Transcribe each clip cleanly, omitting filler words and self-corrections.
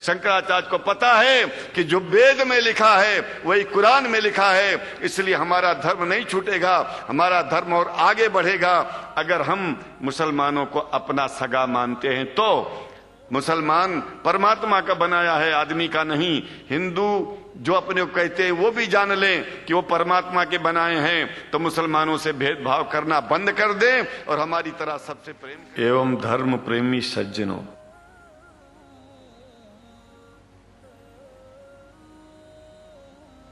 शंकराचार्य को पता है कि जो वेद में लिखा है वही कुरान में लिखा है, इसलिए हमारा धर्म नहीं छूटेगा, हमारा धर्म और आगे बढ़ेगा। अगर हम मुसलमानों को अपना सगा मानते हैं तो मुसलमान परमात्मा का बनाया है, आदमी का नहीं। हिंदू जो अपने को कहते हैं वो भी जान लें कि वो परमात्मा के बनाए हैं, तो मुसलमानों से भेदभाव करना बंद कर दें और हमारी तरह सबसे प्रेम करें। एवं धर्म प्रेमी सज्जनों,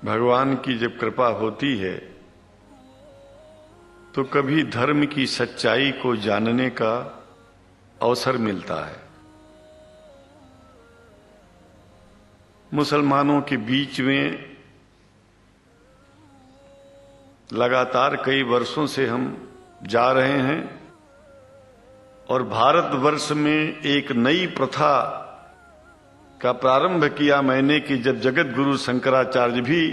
भगवान की जब कृपा होती है तो कभी धर्म की सच्चाई को जानने का अवसर मिलता है। मुसलमानों के बीच में लगातार कई वर्षों से हम जा रहे हैं और भारतवर्ष में एक नई प्रथा का प्रारंभ किया मैंने कि जब जगत गुरु शंकराचार्य भी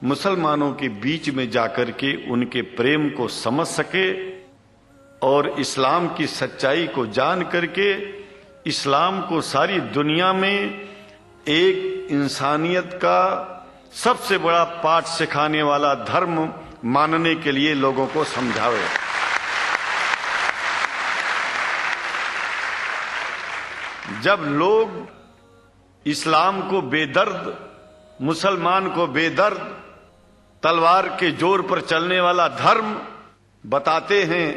मुसलमानों के बीच में जाकर के उनके प्रेम को समझ सके और इस्लाम की सच्चाई को जान करके इस्लाम को सारी दुनिया में एक इंसानियत का सबसे बड़ा पाठ सिखाने वाला धर्म मानने के लिए लोगों को समझावे। जब लोग इस्लाम को बेदर्द, मुसलमान को बेदर्द, तलवार के जोर पर चलने वाला धर्म बताते हैं,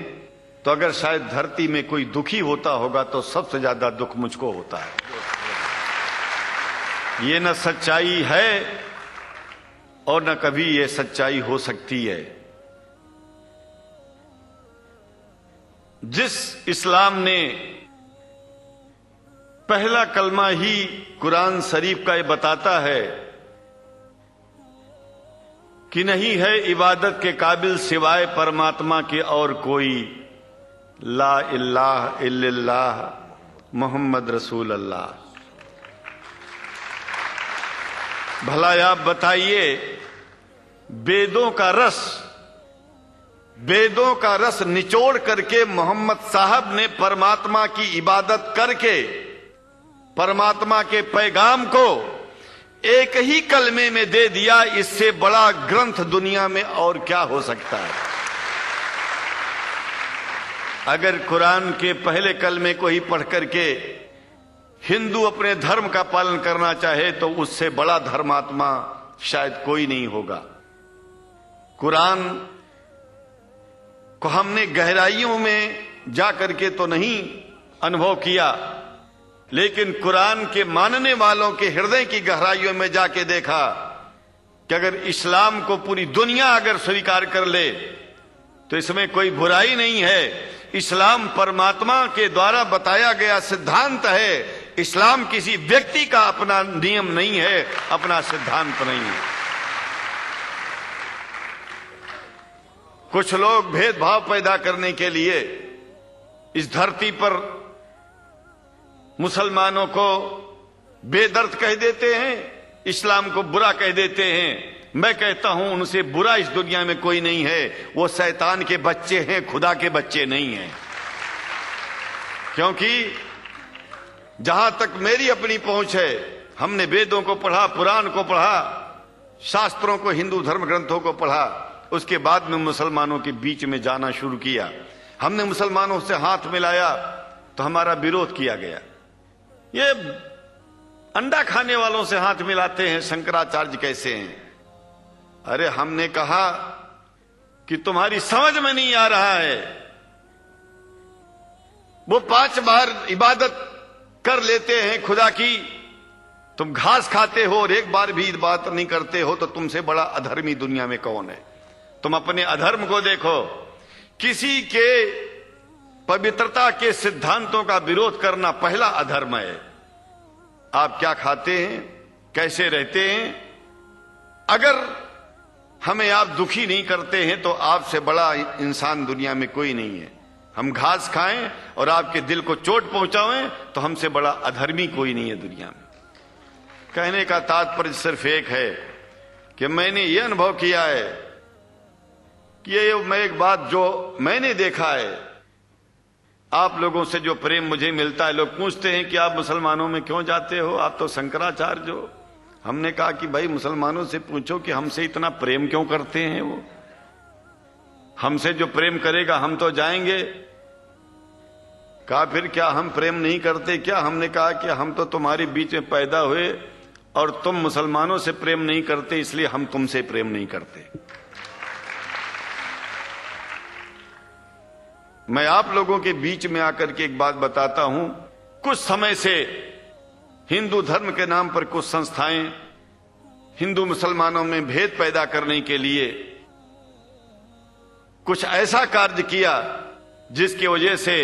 तो अगर शायद धरती में कोई दुखी होता होगा तो सबसे ज्यादा दुख मुझको होता है। ये न सच्चाई है और न कभी ये सच्चाई हो सकती है। जिस इस्लाम ने पहला कलमा ही कुरान शरीफ का ये बताता है कि नहीं है इबादत के काबिल सिवाय परमात्मा के और कोई, ला इलाहा इल्लल्लाह मोहम्मद रसूल अल्लाह। भला आप बताइए, वेदों का रस निचोड़ करके मोहम्मद साहब ने परमात्मा की इबादत करके परमात्मा के पैगाम को एक ही कलमे में दे दिया। इससे बड़ा ग्रंथ दुनिया में और क्या हो सकता है? अगर कुरान के पहले कलमे को ही पढ़ करके हिंदू अपने धर्म का पालन करना चाहे तो उससे बड़ा धर्मात्मा शायद कोई नहीं होगा। कुरान को हमने गहराइयों में जा करके तो नहीं अनुभव किया, लेकिन कुरान के मानने वालों के हृदय की गहराइयों में जाके देखा कि अगर इस्लाम को पूरी दुनिया अगर स्वीकार कर ले तो इसमें कोई बुराई नहीं है। इस्लाम परमात्मा के द्वारा बताया गया सिद्धांत है। इस्लाम किसी व्यक्ति का अपना नियम नहीं है, अपना सिद्धांत नहीं है। कुछ लोग भेदभाव पैदा करने के लिए इस धरती पर मुसलमानों को बेदर्द कह देते हैं, इस्लाम को बुरा कह देते हैं। मैं कहता हूं उनसे बुरा इस दुनिया में कोई नहीं है। वो शैतान के बच्चे हैं, खुदा के बच्चे नहीं हैं। क्योंकि जहां तक मेरी अपनी पहुंच है, हमने वेदों को पढ़ा, पुराण को पढ़ा, शास्त्रों को, हिंदू धर्म ग्रंथों को पढ़ा। उसके बाद में मुसलमानों के बीच में जाना शुरू किया। हमने मुसलमानों से हाथ मिलाया तो हमारा विरोध किया गया। ये अंडा खाने वालों से हाथ मिलाते हैं, शंकराचार्य कैसे हैं? अरे हमने कहा कि तुम्हारी समझ में नहीं आ रहा है। वो 5 बार इबादत कर लेते हैं खुदा की, तुम घास खाते हो और एक बार भी इबादत नहीं करते हो, तो तुमसे बड़ा अधर्मी दुनिया में कौन है? तुम अपने अधर्म को देखो। किसी के पवित्रता के सिद्धांतों का विरोध करना पहला अधर्म है। आप क्या खाते हैं, कैसे रहते हैं, अगर हमें आप दुखी नहीं करते हैं तो आपसे बड़ा इंसान दुनिया में कोई नहीं है। हम घास खाएं और आपके दिल को चोट पहुंचाएं तो हमसे बड़ा अधर्मी कोई नहीं है दुनिया में। कहने का तात्पर्य सिर्फ एक है कि मैंने ये अनुभव किया है कि ये मैं एक बात जो मैंने देखा है आप लोगों से जो प्रेम मुझे मिलता है, लोग पूछते हैं कि आप मुसलमानों में क्यों जाते हो, आप तो शंकराचार्य हो। हमने कहा कि भाई मुसलमानों से पूछो कि हमसे इतना प्रेम क्यों करते हैं, वो हमसे जो प्रेम करेगा हम तो जाएंगे। कहा फिर क्या हम प्रेम नहीं करते क्या? हमने कहा कि हम तो तुम्हारे बीच में पैदा हुए और तुम मुसलमानों से प्रेम नहीं करते, इसलिए हम तुमसे प्रेम नहीं करते। मैं आप लोगों के बीच में आकर के एक बात बताता हूं। कुछ समय से हिंदू धर्म के नाम पर कुछ संस्थाएं हिंदू मुसलमानों में भेद पैदा करने के लिए कुछ ऐसा कार्य किया जिसकी वजह से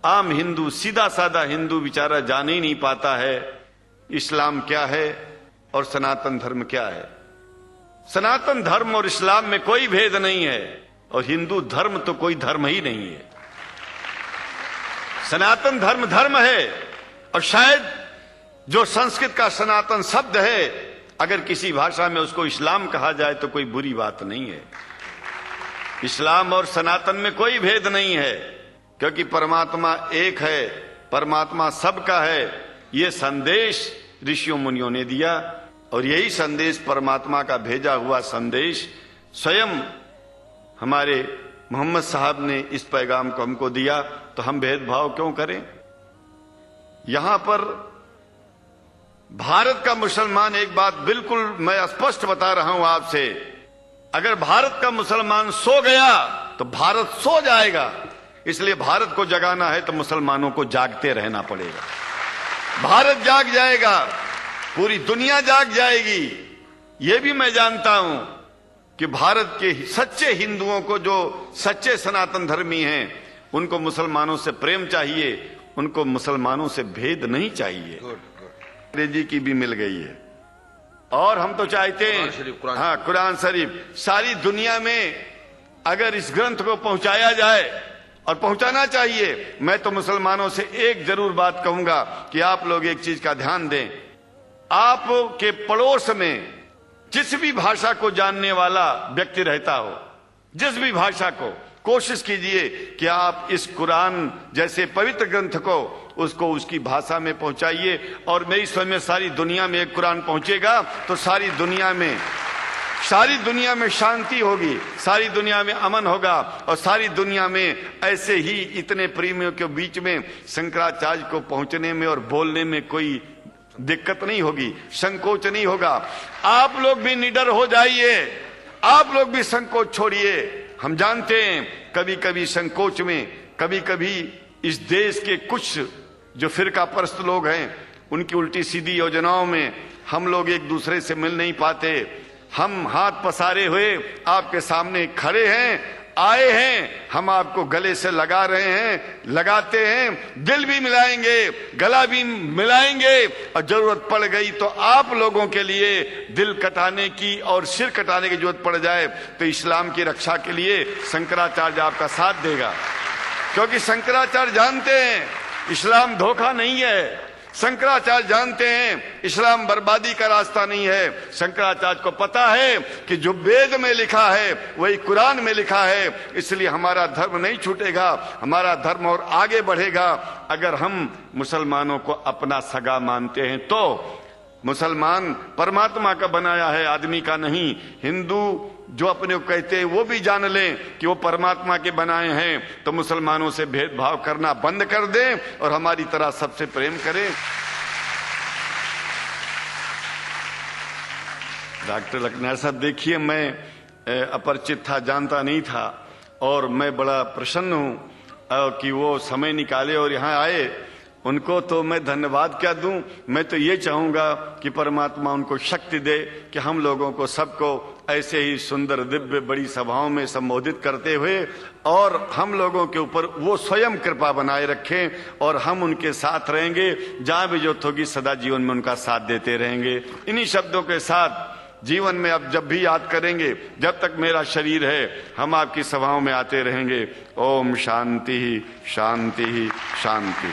आम हिंदू, सीधा साधा हिंदू बेचारा जान ही नहीं पाता है इस्लाम क्या है और सनातन धर्म क्या है। सनातन धर्म और इस्लाम में कोई भेद नहीं है और हिंदू धर्म तो कोई धर्म ही नहीं है। सनातन धर्म धर्म है और शायद जो संस्कृत का सनातन शब्द है, अगर किसी भाषा में उसको इस्लाम कहा जाए तो कोई बुरी बात नहीं है। इस्लाम और सनातन में कोई भेद नहीं है, क्योंकि परमात्मा एक है, परमात्मा सबका है। ये संदेश ऋषियों मुनियों ने दिया और यही संदेश, परमात्मा का भेजा हुआ संदेश, स्वयं हमारे मोहम्मद साहब ने इस पैगाम को हमको दिया। तो हम भेदभाव क्यों करें? यहां पर भारत का मुसलमान, एक बात बिल्कुल मैं स्पष्ट बता रहा हूं आपसे, अगर भारत का मुसलमान सो गया तो भारत सो जाएगा। इसलिए भारत को जगाना है तो मुसलमानों को जागते रहना पड़ेगा। भारत जाग जाएगा, पूरी दुनिया जाग जाएगी। यह भी मैं जानता हूं कि भारत के सच्चे हिंदुओं को, जो सच्चे सनातन धर्मी हैं, उनको मुसलमानों से प्रेम चाहिए, उनको मुसलमानों से भेद नहीं चाहिए। अंग्रेजी की भी मिल गई है और हम तो चाहते हैं, हाँ, कुरान शरीफ सारी दुनिया में अगर इस ग्रंथ को पहुंचाया जाए, और पहुंचाना चाहिए। मैं तो मुसलमानों से एक जरूर बात कहूंगा कि आप लोग एक चीज का ध्यान दें। आपके पड़ोस में जिस भी भाषा को जानने वाला व्यक्ति रहता हो, जिस भी भाषा को, कोशिश कीजिए कि आप इस कुरान जैसे पवित्र ग्रंथ को उसको उसकी भाषा में पहुंचाइए। और मेरी समझ में सारी दुनिया में एक कुरान पहुंचेगा तो सारी दुनिया में शांति होगी, सारी दुनिया में अमन होगा और सारी दुनिया में ऐसे ही इतने प्रेमियों के बीच में शंकराचार्य को पहुंचने में और बोलने में कोई दिक्कत नहीं होगी, संकोच नहीं होगा। आप लोग भी निडर हो जाइए, आप लोग भी संकोच छोड़िए। हम जानते हैं कभी कभी संकोच में, कभी कभी इस देश के कुछ जो फिरका परस्त लोग हैं, उनकी उल्टी सीधी योजनाओं में हम लोग एक दूसरे से मिल नहीं पाते। हम हाथ पसारे हुए आपके सामने खड़े हैं, आए हैं, हम आपको गले से लगा रहे हैं, लगाते हैं, दिल भी मिलाएंगे, गला भी मिलाएंगे और जरूरत पड़ गई तो आप लोगों के लिए दिल कटाने की और सिर कटाने की जरूरत पड़ जाए तो इस्लाम की रक्षा के लिए शंकराचार्य आपका साथ देगा। क्योंकि शंकराचार्य जानते हैं इस्लाम धोखा नहीं है, शंकराचार्य जानते हैं इस्लाम बर्बादी का रास्ता नहीं है। शंकराचार्य को पता है कि जो वेद में लिखा है वही कुरान में लिखा है, इसलिए हमारा धर्म नहीं छूटेगा, हमारा धर्म और आगे बढ़ेगा। अगर हम मुसलमानों को अपना सगा मानते हैं तो मुसलमान परमात्मा का बनाया है, आदमी का नहीं। हिंदू जो अपने को कहते हैं वो भी जान लें कि वो परमात्मा के बनाए हैं, तो मुसलमानों से भेदभाव करना बंद कर दें और हमारी तरह सबसे प्रेम करें। डॉक्टर लखनार साहब, देखिए मैं अपरिचित था, जानता नहीं था और मैं बड़ा प्रसन्न हूं कि वो समय निकाले और यहाँ आए। उनको तो मैं धन्यवाद क्या दूं, मैं तो ये चाहूंगा कि परमात्मा उनको शक्ति दे कि हम लोगों को सबको ऐसे ही सुंदर दिव्य बड़ी सभाओं में संबोधित करते हुए और हम लोगों के ऊपर वो स्वयं कृपा बनाए रखें और हम उनके साथ रहेंगे, जहां भी जरूरत होगी सदा जीवन में उनका साथ देते रहेंगे। इन्हीं शब्दों के साथ जीवन में अब जब भी याद करेंगे, जब तक मेरा शरीर है, हम आपकी सभाओं में आते रहेंगे। ओम शांति शांति शांति।